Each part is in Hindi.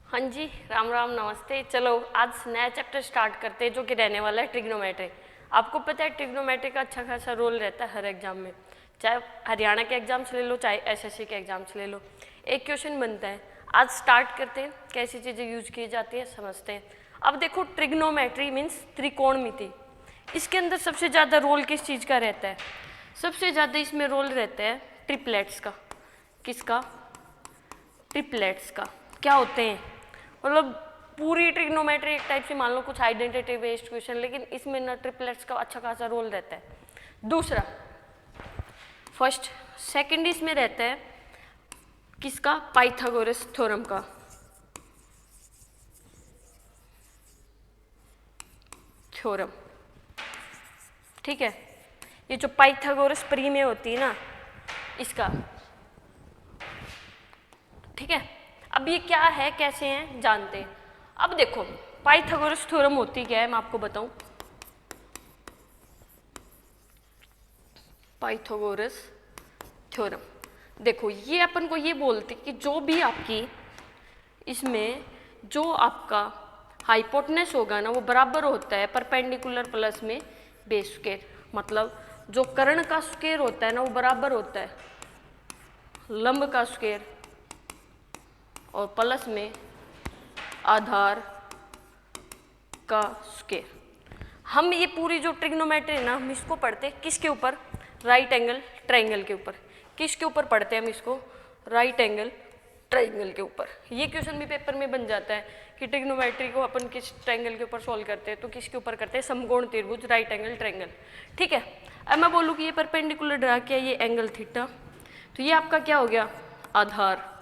हाँ जी, राम राम नमस्ते। चलो आज नया चैप्टर स्टार्ट करते हैं जो कि रहने वाला है ट्रिग्नोमेट्री। आपको पता है ट्रिग्नोमेट्री का अच्छा खासा रोल रहता है हर एग्जाम में, चाहे हरियाणा के एग्जाम्स ले लो चाहे एसएससी के एग्जाम्स ले लो। एक क्वेश्चन बनता है, आज स्टार्ट करते हैं, कैसी चीज़ें यूज की जाती है समझते हैं। अब देखो ट्रिग्नोमेट्री मीन्स त्रिकोणमिति। इसके अंदर सबसे ज़्यादा रोल किस चीज़ का रहता है? सबसे ज़्यादा इसमें रोल रहता है ट्रिपलेट्स का। किसका? ट्रिपलेट्स का। क्या होते हैं? मतलब पूरी ट्रिग्नोमेट्री एक टाइप से मान लो कुछ आइडेंटिटी बेस्ड क्वेश्चन, लेकिन इसमें ना ट्रिपलेट्स का अच्छा खासा रोल रहता है। दूसरा, फर्स्ट सेकंड इसमें रहता है किसका? पाइथागोरस थ्योरम का। थ्योरम, ठीक है, ये जो पाइथागोरस परिमेय होती है ना, इसका, ठीक है। अब ये क्या है, कैसे हैं, जानते हैं। अब देखो पाइथागोरस थ्योरम होती क्या है, मैं आपको बताऊं। पाइथागोरस थ्योरम, देखो ये अपन को ये बोलते कि जो भी आपकी इसमें जो आपका हाइपोटेनस होगा ना वो बराबर होता है परपेंडिकुलर प्लस में बेस स्क्वायर। मतलब जो कर्ण का स्क्वायर होता है ना वो बराबर होता है लंब का स्क्वायर और प्लस में आधार का स्क्वायर। हम ये पूरी जो ट्रिग्नोमेट्री है ना हम इसको पढ़ते हैं किसके ऊपर? राइट एंगल ट्रायंगल के ऊपर। किसके ऊपर पढ़ते हैं हम इसको? राइट एंगल ट्रायंगल के ऊपर। ये क्वेश्चन भी पेपर में बन जाता है कि ट्रिग्नोमेट्री को अपन किस ट्रायंगल के ऊपर सॉल्व करते हैं, तो किसके ऊपर करते हैं? समकोण त्रिभुज राइट एंगल ट्रायंगल, ठीक है। अब मैं बोलूँ कि ये परपेंडिकुलर ड्रा किया, ये एंगल थीटा, तो ये आपका क्या हो गया? आधार।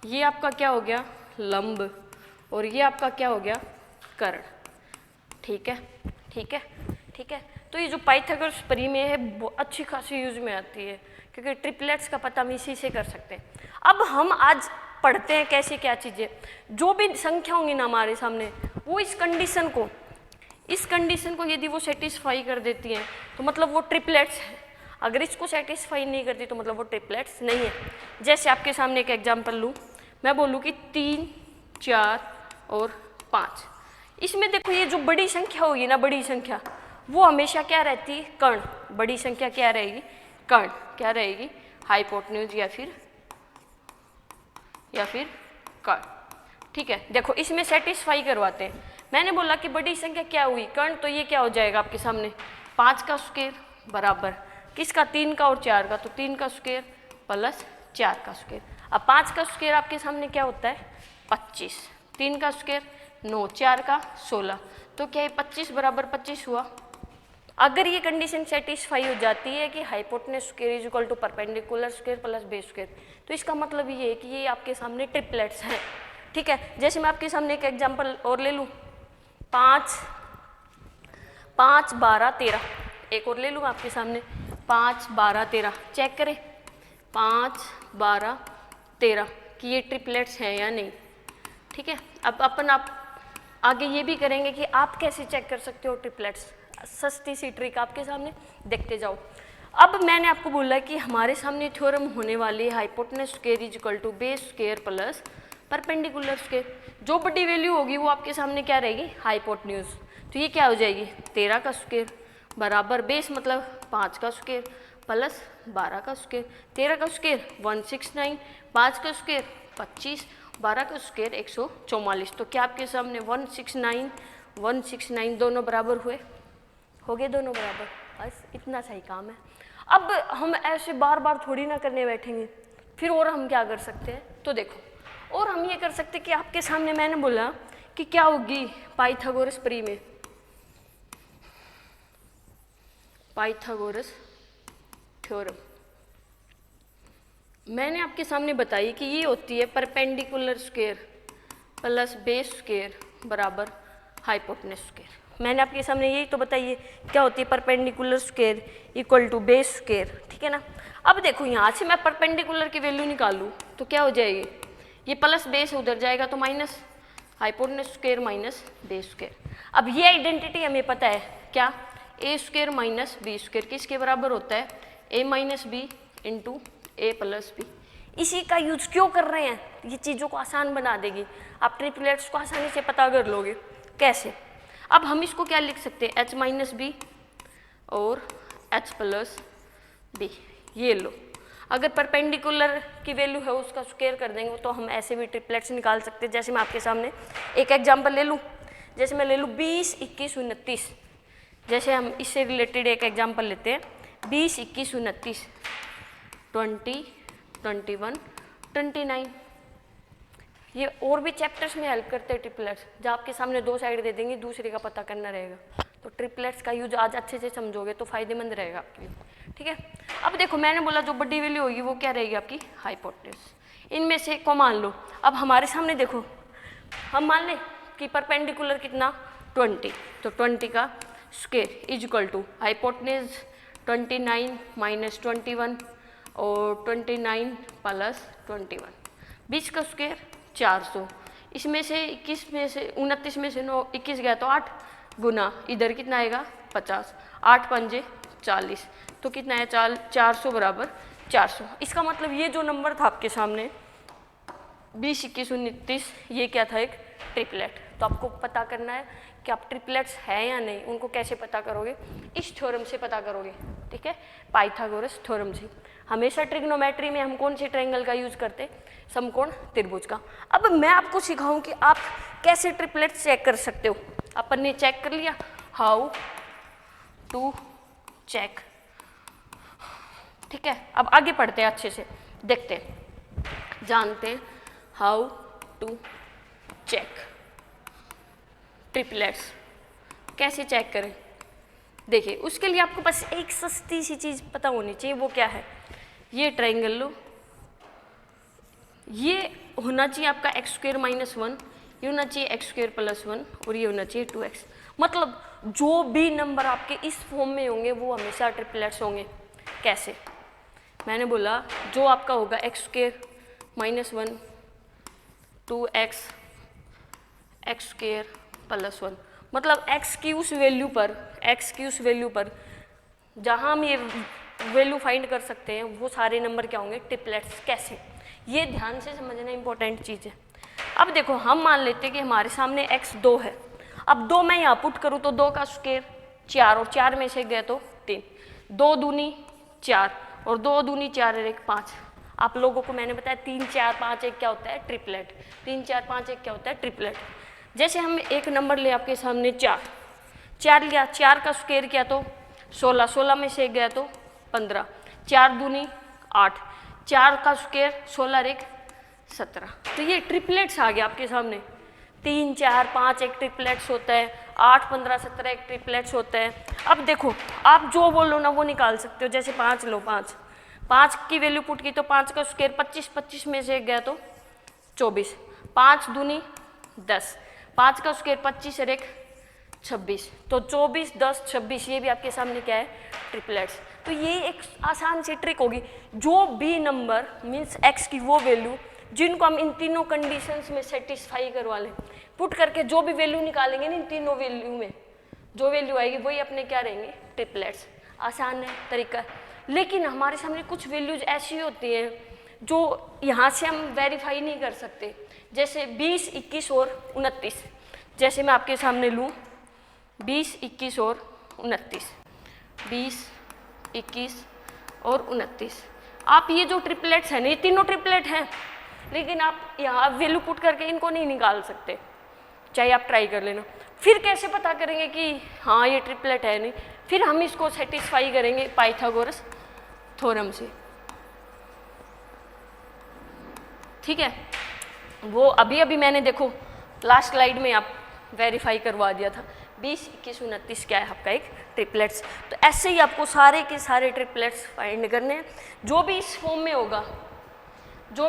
ये आपका क्या हो गया? लंब। और ये आपका क्या हो गया? कर्ण, ठीक है, ठीक है, ठीक है। तो ये जो पाइथागोरस परिमेय है वो अच्छी खासी यूज में आती है क्योंकि ट्रिपलेट्स का पता हम इसी से कर सकते हैं। अब हम आज पढ़ते हैं कैसे क्या चीज़ें, जो भी संख्या होंगी ना हमारे सामने वो इस कंडीशन को यदि वो सेटिस्फाई कर देती हैं तो मतलब वो ट्रिपलेट्स है। अगर इसको सेटिस्फाई नहीं करती तो मतलब वो ट्रिपलेट्स नहीं है। जैसे आपके सामने एक एग्जाम्पल लूँ, मैं बोलूँ कि 3, 4 और 5। इसमें देखो ये जो बड़ी संख्या होगी ना, बड़ी संख्या वो हमेशा क्या रहती है? कर्ण। बड़ी संख्या क्या रहेगी? कर्ण। क्या रहेगी? हाइपोटेन्यूज या फिर कर्ण, ठीक है। देखो इसमें सेटिस्फाई करवाते हैं। मैंने बोला कि बड़ी संख्या क्या हुई? कर्ण। तो ये क्या हो जाएगा आपके सामने? 5 का स्क्वायर बराबर किसका? 3 का और 4 का, तो 3 का स्क्वायर प्लस 4 का स्क्वायर। अब 5 का स्क्वायर आपके सामने क्या होता है? 25। 3 का स्क्वायर 9, 4 का 16, तो क्या है? 25 बराबर 25 हुआ। अगर ये कंडीशन सेटिस्फाई हो जाती है कि hypotenuse square is equal to perpendicular square plus base square, तो इसका मतलब ये है कि ये आपके सामने ट्रिपलेट्स हैं, ठीक है। जैसे मैं आपके सामने एक एग्जांपल और ले लूँ, 5, 12, 13। एक और ले लूँ आपके सामने 5, 12, 13। चेक करें 5, 12, 13 कि ये ट्रिपलेट्स हैं या नहीं, ठीक है। अब अपन आप आगे ये भी करेंगे कि आप कैसे चेक कर सकते हो ट्रिपलेट्स। सस्ती सी ट्रिक आपके सामने, देखते जाओ। अब मैंने आपको बोला कि हमारे सामने थ्योरम होने वाली है hypotenuse square is equal to base square plus perpendicular square. जो बड़ी वैल्यू होगी वो आपके सामने क्या रहेगी? हाइपोटेन्यूज। तो ये क्या हो जाएगी? 13 का स्क्वायर बराबर बेस मतलब 5 का स्क्वायर प्लस 12 का स्क्वायर। 13 का स्क्वायर 169, 5 का स्क्वायर 25, 12 का स्क्वायर 144। तो क्या आपके सामने 169, 169 दोनों बराबर हुए? हो गए दोनों बराबर, बस इतना सही काम है। अब हम ऐसे बार बार थोड़ी ना करने बैठेंगे, फिर और हम क्या कर सकते हैं? तो देखो और हम ये कर सकते हैं कि आपके सामने मैंने बोला कि क्या होगी? पाइथागोरस परिमेय। पाइथागोरस थ्योरम मैंने आपके सामने बताई कि ये होती है perpendicular square plus base square बराबर हाइपोटेनस स्क्वायर। मैंने आपके सामने यही तो बताइए क्या होती है? Perpendicular square equal to base square, ठीक है ना। अब देखो यहाँ से मैं परपेंडिकुलर की वैल्यू निकालूँ तो क्या हो जाएगी? ये प्लस बेस उधर जाएगा तो minus hypotenuse square minus base square. अब ये आइडेंटिटी हमें पता है क्या? ए स्क्वायर माइनस बी स्क्वायर किसके बराबर होता है? ए माइनस बी इंटू ए प्लस बी। इसी का यूज क्यों कर रहे हैं? ये चीज़ों को आसान बना देगी, आप ट्रिपलेट्स को आसानी से पता कर लोगे। कैसे? अब हम इसको क्या लिख सकते हैं, h माइनस बी और h प्लस बी। ये लो, अगर परपेंडिकुलर की वैल्यू है उसका स्क्वायर कर देंगे तो हम ऐसे भी ट्रिपलेट्स निकाल सकते हैं। जैसे मैं आपके सामने एक एग्जांपल ले लूँ, जैसे मैं ले लूँ 20, 21, 29। जैसे हम इससे रिलेटेड एक एग्जांपल लेते हैं 20, 21, 29, 20, 21, 29। ये और भी चैप्टर्स में हेल्प करते हैं ट्रिपलेट्स, जब आपके सामने दो साइड दे देंगे दूसरे का पता करना रहेगा। तो ट्रिपलेट्स का यूज आज अच्छे से समझोगे तो फायदेमंद रहेगा आपके लिए, ठीक है। अब देखो मैंने बोला जो बड़ी वैल्यू होगी वो क्या रहेगी आपकी, हाइपोटेन्यूस। इनमें से को मान लो। अब हमारे सामने देखो, हम मान लें कि परपेंडिकुलर कितना 20, तो 20 का square is equal to hypotenuse 29 minus 21 और 29 प्लस 21, 20 का स्क्वायर 400। इसमें से 21 में से 29 में से 9 21 गया तो 8 गुना इधर कितना आएगा 50, 8 पंजे 40, तो कितना है 400 बराबर 400। इसका मतलब ये जो नंबर था आपके सामने 20, 21, 29, ये क्या था, एक ट्रिपलेट। तो आपको पता करना है कि आप ट्रिपलेट्स है या नहीं, उनको कैसे पता करोगे, इस थ्योरम से पता करोगे, ठीक है, पाइथागोरस थ्योरम से। हमेशा ट्रिग्नोमेट्री में हम कौन से ट्रायंगल का यूज करते हैं, समकोण त्रिभुज का। अब मैं आपको सिखाऊं कि आप कैसे ट्रिपलेट्स चेक कर सकते हो। अपन ने चेक कर लिया, हाउ टू चेक, ठीक है। अब आगे पढ़ते हैं, अच्छे से देखते हैं, जानते हैं हाउ टू चेक ट्रिपलेट्स कैसे चेक करें। देखिए उसके लिए आपको बस एक सस्ती सी चीज़ पता होनी चाहिए, वो क्या है, ये ट्रायंगल लो, ये होना चाहिए आपका एक्स स्क्वायर माइनस 1, ये होना चाहिए एक्स स्क्वायर प्लस 1 और ये होना चाहिए 2x। मतलब जो भी नंबर आपके इस फॉर्म में होंगे वो हमेशा ट्रिपलेट्स होंगे। कैसे? मैंने बोला जो आपका होगा x square minus 1, 2x, x square plus 1, मतलब x की उस वैल्यू पर जहाँ हम ये वैल्यू फाइंड कर सकते हैं वो सारे नंबर क्या होंगे, ट्रिपलेट्स। कैसे? ये ध्यान से समझना इंपॉर्टेंट चीज़ है। अब देखो हम मान लेते हैं कि हमारे सामने x 2 है। अब 2 मैं यहाँ पुट करूँ तो 2 का स्क्वायर 4 और 4 में से गया तो 3, 2 दूनी 4 और 2 दूनी 4 और 1 5। आप लोगों को मैंने बताया 3 4 5 1 क्या होता है, ट्रिपलेट। 3 4 5 1 क्या होता है, ट्रिपलेट। जैसे हम एक नंबर ले आपके सामने 4 लिया, 4 का स्क्वायर किया तो 16, 16 में से गया तो 15, 4 दूनी 8, 4 का स्क्वायर 16 और 1 17। तो ये ट्रिपलेट्स आ गया आपके सामने। 3 4 5 एक ट्रिपलेट्स होता है, 8 15 17 एक ट्रिपलेट्स होता है। अब देखो आप जो बोलो ना वो निकाल सकते हो। जैसे 5 लो, 5 की वैल्यू पुट की तो 5 का स्क्वायर 25, 25 में से गया तो 24, 5 दूनी 10, 5 का स्क्वायर 25 और 1 26, तो 24 10 26, ये भी आपके सामने क्या है, ट्रिपलेट्स। तो ये एक आसान सी ट्रिक होगी, जो भी नंबर मीन्स x की वो वैल्यू जिनको हम इन तीनों कंडीशंस में सेटिस्फाई करवा लें, पुट करके जो भी वैल्यू निकालेंगे ना इन तीनों वैल्यू में जो वैल्यू आएगी वही अपने क्या रहेंगे, ट्रिपलेट्स। आसान है तरीका। लेकिन हमारे सामने कुछ वैल्यूज ऐसी होती हैं जो यहाँ से हम वेरीफाई नहीं कर सकते। जैसे 20 21 और 29, जैसे मैं आपके सामने लूँ 20 21 और 29, 20 21 और 29। आप ये जो ट्रिपलेट्स हैं, ये तीनों ट्रिपलेट हैं, लेकिन आप यहाँ वैल्यू पुट करके इनको नहीं निकाल सकते, चाहे आप ट्राई कर लेना। फिर कैसे पता करेंगे कि हाँ ये ट्रिपलेट है नहीं? फिर हम इसको सेटिस्फाई करेंगे पाइथागोरस थ्योरम से, ठीक है। वो अभी अभी मैंने देखो लास्ट स्लाइड में आप वेरीफाई करवा दिया था। 20 21 29 क्या है आपका एक ट्रिपलेट्स। तो ऐसे ही आपको सारे के सारे ट्रिपलेट्स फाइंड करने हैं। जो भी इस फॉर्म में होगा, जो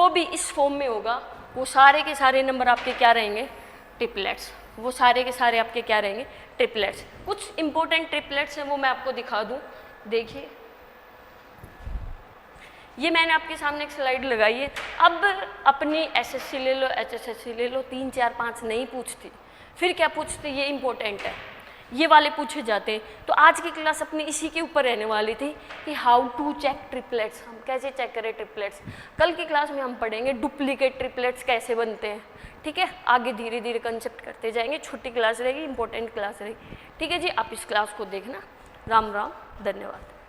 भी इस फॉर्म में होगा वो सारे के सारे नंबर आपके क्या रहेंगे, ट्रिपलेट्स। वो सारे के सारे आपके क्या रहेंगे, ट्रिपलेट्स। कुछ इंपॉर्टेंट ट्रिपलेट्स हैं वो मैं आपको दिखा दूं। देखिए ये मैंने आपके सामने एक स्लाइड लगाई है। अब अपनी एसएससी ले लो, एचएसएससी ले लो, 3 4 5 नहीं पूछती, फिर क्या पूछती, ये इंपॉर्टेंट है। ये वाले पूछे जाते। तो आज की क्लास अपनी इसी के ऊपर रहने वाली थी कि हाउ टू चेक ट्रिपलेट्स, हम कैसे चेक करें ट्रिपलेट्स। कल की क्लास में हम पढ़ेंगे डुप्लीकेट ट्रिपलेट्स कैसे बनते हैं, ठीक है। आगे धीरे धीरे कंसेप्ट करते जाएंगे, छोटी क्लास रहेगी, इंपॉर्टेंट क्लास रहेगी, ठीक है जी। आप इस क्लास को देखना। राम राम, धन्यवाद।